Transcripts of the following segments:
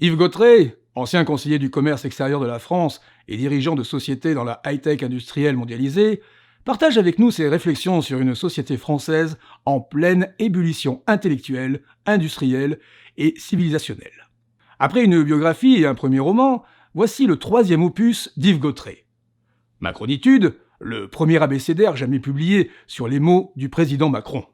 Yves Gautret, ancien conseiller du commerce extérieur de la France et dirigeant de sociétés dans la high-tech industrielle mondialisée, partage avec nous ses réflexions sur une société française en pleine ébullition intellectuelle, industrielle et civilisationnelle. Après une biographie et un premier roman, voici le 3e opus d'Yves Gautret. Macronitude, le premier abécédaire jamais publié sur les mots du président Macron.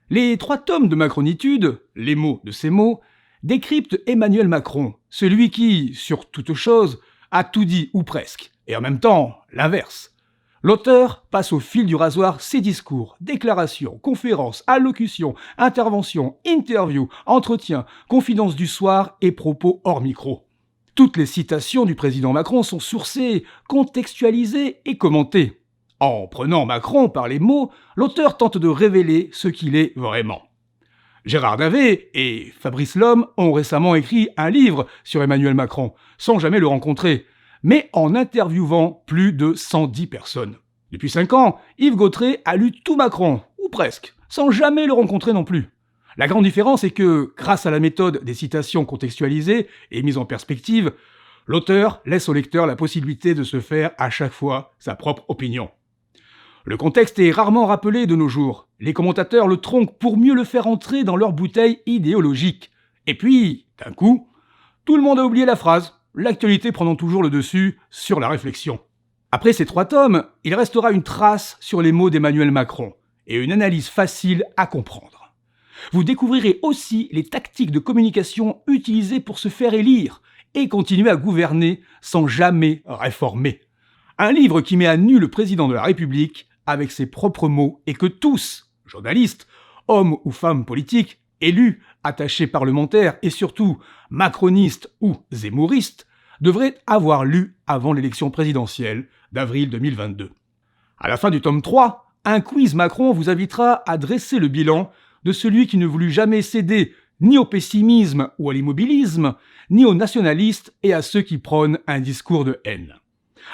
Les 3 tomes de Macronitude, les mots de ces mots, décryptent Emmanuel Macron, celui qui, sur toute chose, a tout dit ou presque, et en même temps, l'inverse. L'auteur passe au fil du rasoir ses discours, déclarations, conférences, allocutions, interventions, interviews, entretiens, confidences du soir et propos hors micro. Toutes les citations du président Macron sont sourcées, contextualisées et commentées. En prenant Macron par les mots, l'auteur tente de révéler ce qu'il est vraiment. Gérard Davet et Fabrice Lhomme ont récemment écrit un livre sur Emmanuel Macron, sans jamais le rencontrer, mais en interviewant plus de 110 personnes. Depuis 5 ans, Yves Gautret a lu tout Macron, ou presque, sans jamais le rencontrer non plus. La grande différence est que, grâce à la méthode des citations contextualisées et mises en perspective, l'auteur laisse au lecteur la possibilité de se faire à chaque fois sa propre opinion. Le contexte est rarement rappelé de nos jours. Les commentateurs le tronquent pour mieux le faire entrer dans leur bouteille idéologique. Et puis, d'un coup, tout le monde a oublié la phrase, l'actualité prenant toujours le dessus sur la réflexion. Après ces 3 tomes, il restera une trace sur les mots d'Emmanuel Macron et une analyse facile à comprendre. Vous découvrirez aussi les tactiques de communication utilisées pour se faire élire et continuer à gouverner sans jamais réformer. Un livre qui met à nu le président de la République avec ses propres mots et que tous, journalistes, hommes ou femmes politiques, élus, attachés parlementaires et surtout macronistes ou zémouristes, devraient avoir lu avant l'élection présidentielle d'avril 2022. À la fin du tome 3, un quiz Macron vous invitera à dresser le bilan de celui qui ne voulut jamais céder ni au pessimisme ou à l'immobilisme, ni aux nationalistes et à ceux qui prônent un discours de haine.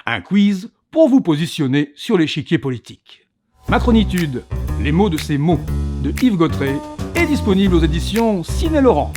Un quiz pour vous positionner sur l'échiquier politique. Macronitude, les mots de ces mots, de Yves Gautret, est disponible aux éditions Ciné Laurent.